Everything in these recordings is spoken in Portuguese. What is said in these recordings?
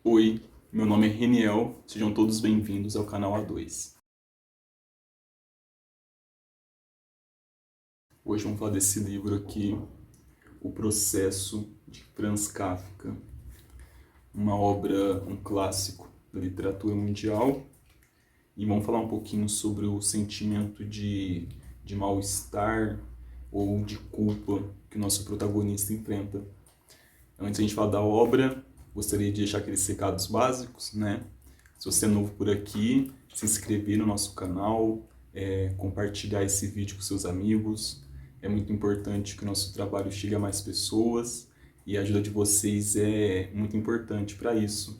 Oi, meu nome é Reniel, sejam todos bem-vindos ao canal A2. Hoje vamos falar desse livro aqui, O Processo, de Franz Kafka. Uma obra, um clássico da literatura mundial. E vamos falar um pouquinho sobre o sentimento de mal-estar ou de culpa que o nosso protagonista enfrenta. Antes de a gente falar da obra, gostaria de deixar aqueles recados básicos, né? Se você é novo por aqui, se inscrever no nosso canal, compartilhar esse vídeo com seus amigos. É muito importante que o nosso trabalho chegue a mais pessoas e a ajuda de vocês é muito importante para isso.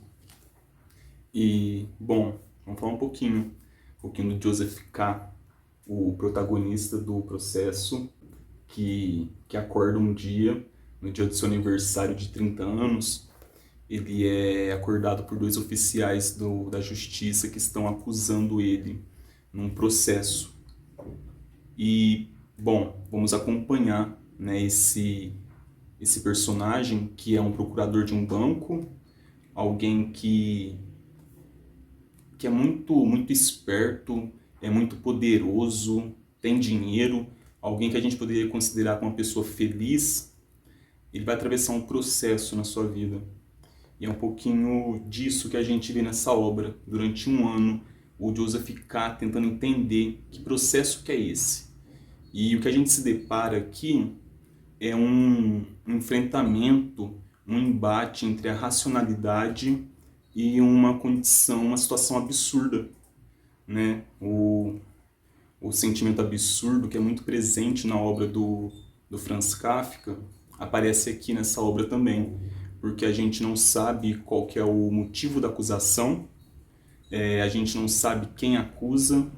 E, bom, vamos falar um pouquinho do Joseph K., o protagonista do processo, que acorda um dia, no dia do seu aniversário de 30 anos, ele é acordado por dois oficiais da justiça que estão acusando ele num processo. E, bom, vamos acompanhar, né, esse personagem que é um procurador de um banco, alguém que é muito esperto, é muito poderoso, tem dinheiro, alguém que a gente poderia considerar como uma pessoa feliz. Ele vai atravessar um processo na sua vida. E é um pouquinho disso que a gente vê nessa obra. Durante um ano, o Joseph K. tentando entender que processo que é esse. E o que a gente se depara aqui é um enfrentamento, um embate entre a racionalidade e uma condição, uma situação absurda, né? O sentimento absurdo, que é muito presente na obra do Franz Kafka, aparece aqui nessa obra também, porque a gente não sabe qual que é o motivo da acusação, a gente não sabe quem acusa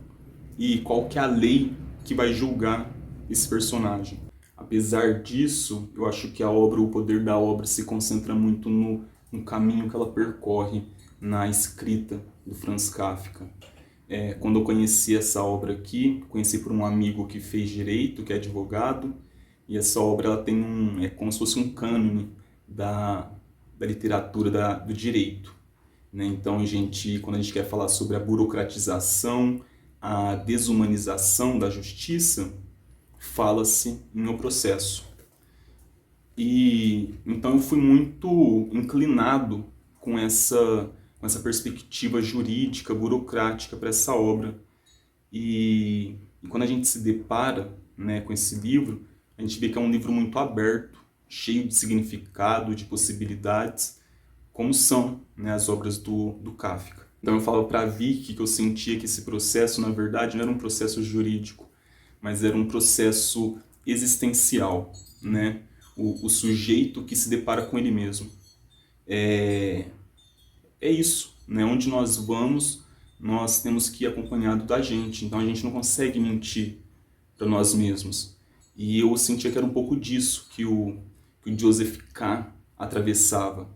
e qual que é a lei que vai julgar esse personagem. Apesar disso, eu acho que o poder da obra se concentra muito no caminho que ela percorre na escrita do Franz Kafka. Quando eu conheci essa obra aqui, conheci por um amigo que fez direito, que é advogado, e essa obra ela tem é como se fosse um cânone da literatura do direito, né? Então, quando a gente quer falar sobre a burocratização, a desumanização da justiça, fala-se no processo. E então eu fui muito inclinado com essa perspectiva jurídica, burocrática para essa obra. E quando a gente se depara, né, com esse livro, a gente vê que é um livro muito aberto, cheio de significado, de possibilidades, como são, né, as obras do Kafka. Então eu falo para a Vicky que eu sentia que esse processo, na verdade, não era um processo jurídico, mas era um processo existencial, né? O sujeito que se depara com ele mesmo. É isso, né? Onde nós vamos, nós temos que ir acompanhado da gente, então a gente não consegue mentir para nós mesmos. E eu sentia que era um pouco disso que o Joseph K. atravessava.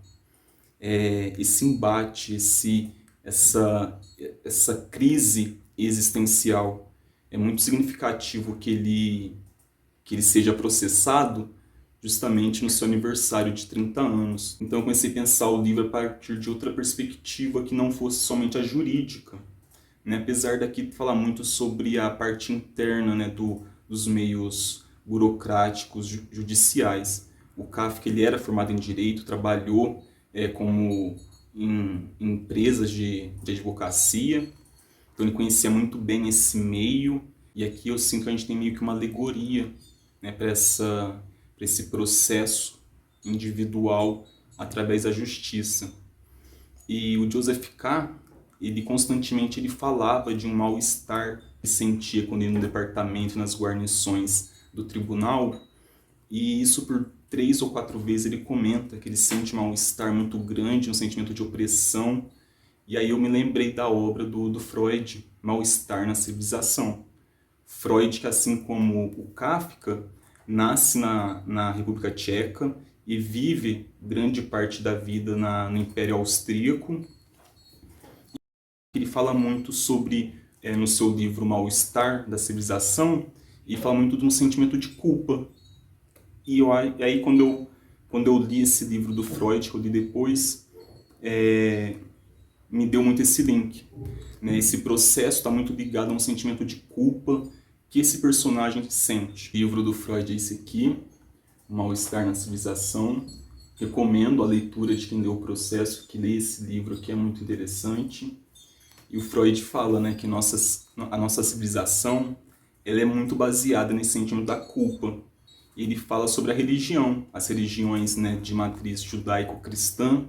Esse embate, essa crise existencial. É muito significativo que ele seja processado justamente no seu aniversário de 30 anos. Então eu comecei a pensar o livro a partir de outra perspectiva que não fosse somente a jurídica, né? Apesar daqui falar muito sobre a parte interna, né, dos meios burocráticos judiciais. O Kafka ele era formado em Direito, trabalhou como em empresas de advocacia, então ele conhecia muito bem esse meio, e aqui eu sinto que a gente tem meio que uma alegoria, né, para esse processo individual através da justiça. E o Joseph K., ele constantemente ele falava de um mal-estar que sentia quando ia no departamento, nas guarnições do tribunal, e isso por 3 ou 4 vezes ele comenta que ele sente um mal-estar muito grande, um sentimento de opressão. E aí eu me lembrei da obra do Freud, Mal-Estar na Civilização. Freud, que assim como o Kafka, nasce na República Tcheca e vive grande parte da vida no Império Austríaco. Ele fala muito sobre, no seu livro Mal-Estar da Civilização, e fala muito de um sentimento de culpa. E aí quando eu li esse livro do Freud, que eu li depois, me deu muito esse link, né? Esse processo está muito ligado a um sentimento de culpa que esse personagem sente. O livro do Freud é esse aqui, O Mal-Estar na Civilização. Recomendo a leitura de quem leu o processo, que lê esse livro, que é muito interessante. E o Freud fala, né, que a nossa civilização ela é muito baseada nesse sentimento da culpa. Ele fala sobre a religião, as religiões, né, de matriz judaico-cristã,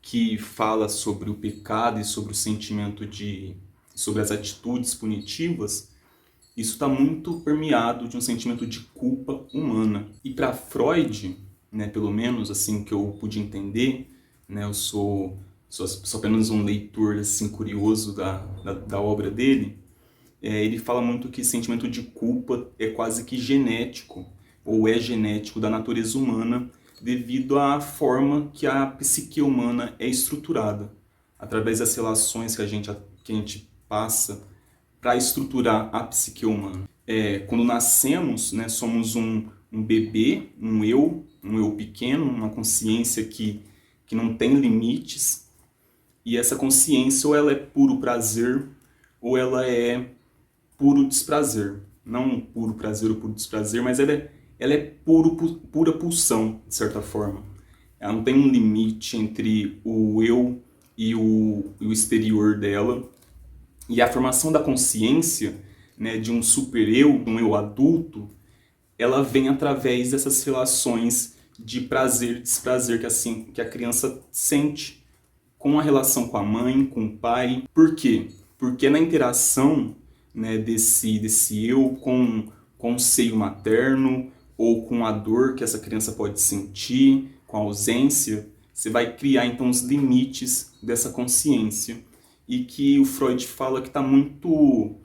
que fala sobre o pecado e sobre o sentimento sobre as atitudes punitivas. Isso está muito permeado de um sentimento de culpa humana. E para Freud, né, pelo menos assim que eu pude entender, né, eu sou apenas um leitor assim, curioso da obra dele, ele fala muito que esse sentimento de culpa é quase que genético, ou é genético da natureza humana, devido à forma que a psique humana é estruturada, através das relações que a gente passa para estruturar a psique humana. Quando nascemos, né, somos um bebê, um eu pequeno, uma consciência que não tem limites, e essa consciência ou ela é puro prazer ou ela é puro desprazer. Não puro prazer ou puro desprazer, mas ela é pura pulsão, de certa forma. Ela não tem um limite entre o eu e o exterior dela. E a formação da consciência, né, de um super-eu, de um eu adulto, ela vem através dessas relações de prazer e desprazer que a criança sente com a relação com a mãe, com o pai. Por quê? Porque na interação, né, desse eu com o seio materno ou com a dor que essa criança pode sentir, com a ausência, você vai criar então os limites dessa consciência, e que o Freud fala que está muito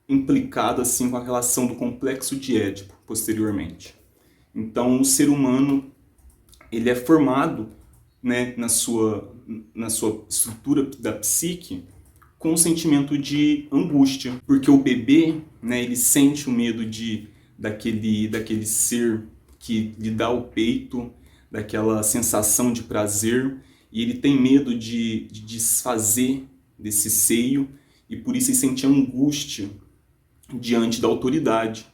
implicado assim, com a relação do complexo de Édipo posteriormente. Então o ser humano ele é formado, né, na sua estrutura da psique com um sentimento de angústia, porque o bebê, né, ele sente o medo daquele ser que lhe dá o peito, daquela sensação de prazer, e ele tem medo de desfazer desse seio, e por isso ele sente angústia diante da autoridade.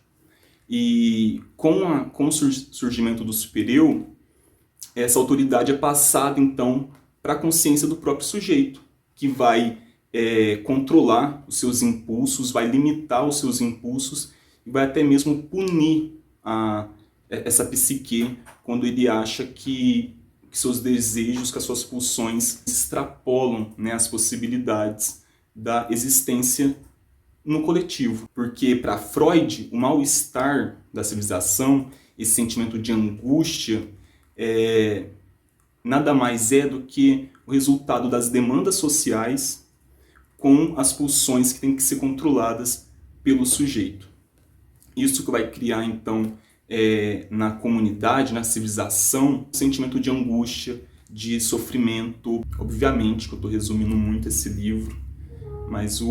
E com o surgimento do super-eu, essa autoridade é passada então para a consciência do próprio sujeito, que vai controlar os seus impulsos, vai limitar os seus impulsos e vai até mesmo punir essa psique quando ele acha que seus desejos, que as suas pulsões extrapolam, né, as possibilidades da existência no coletivo. Porque para Freud, o mal-estar da civilização, esse sentimento de angústia, nada mais é do que o resultado das demandas sociais com as pulsões que têm que ser controladas pelo sujeito. Isso que vai criar, então, na comunidade, na civilização, um sentimento de angústia, de sofrimento. Obviamente que eu estou resumindo muito esse livro, mas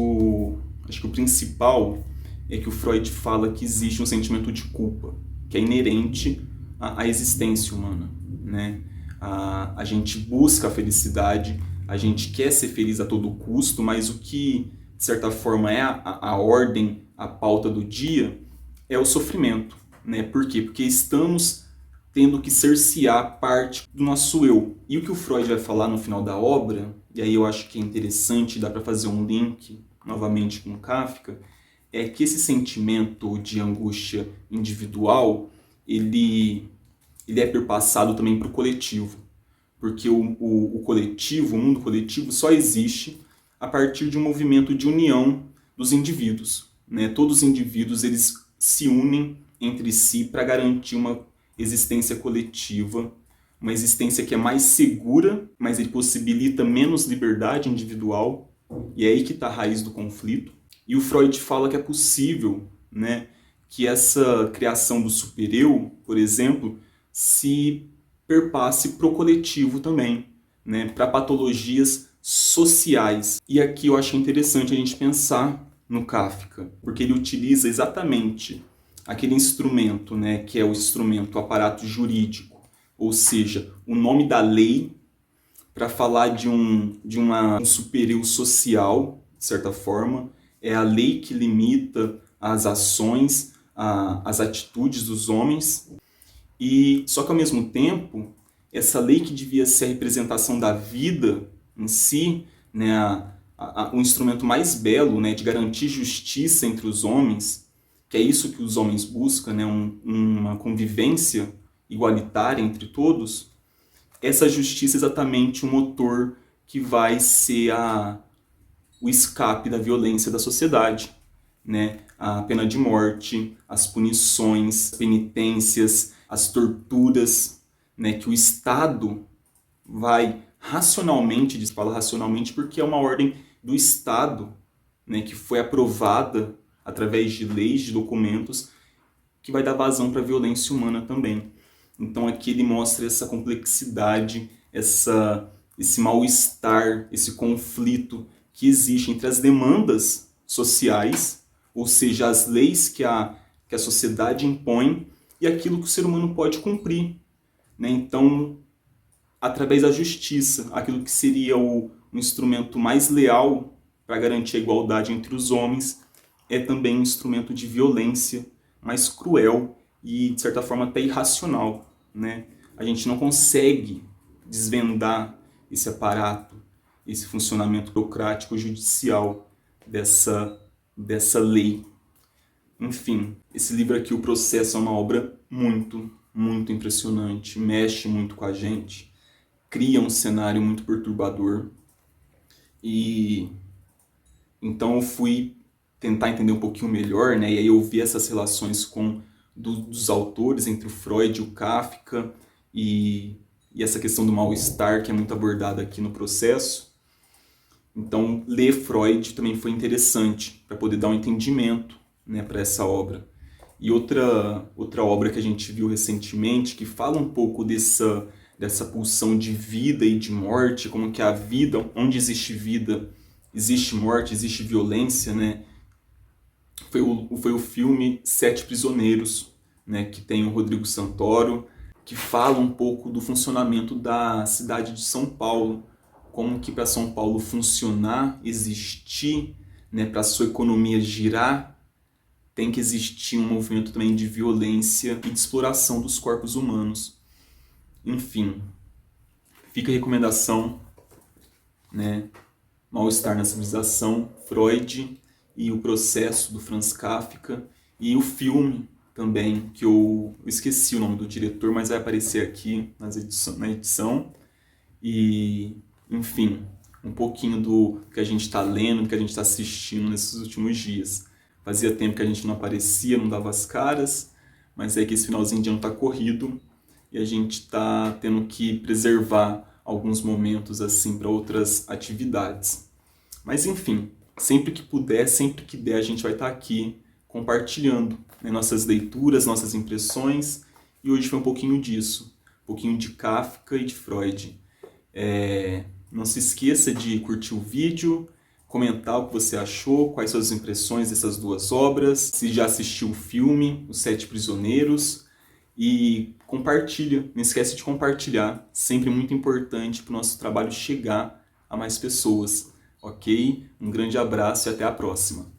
acho que o principal é que o Freud fala que existe um sentimento de culpa, que é inerente à existência humana, né? A gente busca a felicidade, a gente quer ser feliz a todo custo, mas o que, de certa forma, é a ordem, a pauta do dia, é o sofrimento, né? Por quê? Porque estamos tendo que cercear parte do nosso eu. E o que o Freud vai falar no final da obra, e aí eu acho que é interessante, dá para fazer um link novamente com Kafka, é que esse sentimento de angústia individual, ele é perpassado também para o coletivo. Porque o coletivo, o mundo coletivo, só existe a partir de um movimento de união dos indivíduos, né? Todos os indivíduos eles se unem entre si para garantir uma existência coletiva, uma existência que é mais segura, mas ele possibilita menos liberdade individual, e é aí que está a raiz do conflito. E o Freud fala que é possível, né, que essa criação do super-eu, por exemplo, se perpasse para o coletivo também, né, para patologias sociais. E aqui eu acho interessante a gente pensar no Kafka, porque ele utiliza exatamente aquele instrumento, né, que é o instrumento, o aparato jurídico, ou seja, o nome da lei, para falar de um superior social, de certa forma. É a lei que limita as ações, as atitudes dos homens. E só que ao mesmo tempo, essa lei que devia ser a representação da vida em si, né, o instrumento mais belo, né, de garantir justiça entre os homens, que é isso que os homens buscam, né, uma convivência igualitária entre todos, essa justiça é exatamente o motor que vai ser o escape da violência da sociedade, né? A pena de morte, as punições, penitências, as torturas, né? Que o Estado vai racionalmente, fala racionalmente porque é uma ordem do Estado, né? Que foi aprovada através de leis, de documentos, que vai dar vazão para a violência humana também. Então aqui ele mostra essa complexidade, esse mal-estar, esse conflito que existe entre as demandas sociais, ou seja, as leis que a sociedade impõe, e aquilo que o ser humano pode cumprir, né? Então, através da justiça, aquilo que seria um instrumento mais leal para garantir a igualdade entre os homens, é também um instrumento de violência mais cruel e, de certa forma, até irracional, né? A gente não consegue desvendar esse aparato, esse funcionamento burocrático judicial dessa lei. Enfim, esse livro aqui, O Processo, é uma obra muito, muito impressionante, mexe muito com a gente, cria um cenário muito perturbador. E então eu fui tentar entender um pouquinho melhor, né? E aí eu vi essas relações dos autores, entre o Freud e o Kafka, e essa questão do mal-estar que é muito abordada aqui no Processo. Então, ler Freud também foi interessante para poder dar um entendimento, né, para essa obra. E outra obra que a gente viu recentemente, que fala um pouco dessa pulsão de vida e de morte, como que a vida, onde existe vida, existe morte, existe violência, né? Foi o filme Sete Prisioneiros, né, que tem o Rodrigo Santoro, que fala um pouco do funcionamento da cidade de São Paulo, como que para São Paulo funcionar, existir, né, para a sua economia girar, tem que existir um movimento também de violência e de exploração dos corpos humanos. Enfim, fica a recomendação, né, Mal-estar na civilização, Freud e O Processo, do Franz Kafka, e o filme também, que eu esqueci o nome do diretor, mas vai aparecer aqui na edição. E, enfim, um pouquinho do que a gente está lendo, do que a gente está assistindo nesses últimos dias. Fazia tempo que a gente não aparecia, não dava as caras, mas é que esse finalzinho de ano está corrido e a gente está tendo que preservar alguns momentos assim para outras atividades. Mas enfim, sempre que puder, sempre que der, a gente vai estar aqui compartilhando, né, nossas leituras, nossas impressões, e hoje foi um pouquinho disso, um pouquinho de Kafka e de Freud. Não se esqueça de curtir o vídeo, comentar o que você achou, quais são as impressões dessas duas obras, se já assistiu o filme, Os Sete Prisioneiros, e compartilha, não esquece de compartilhar, sempre muito importante para o nosso trabalho chegar a mais pessoas, ok? Um grande abraço e até a próxima!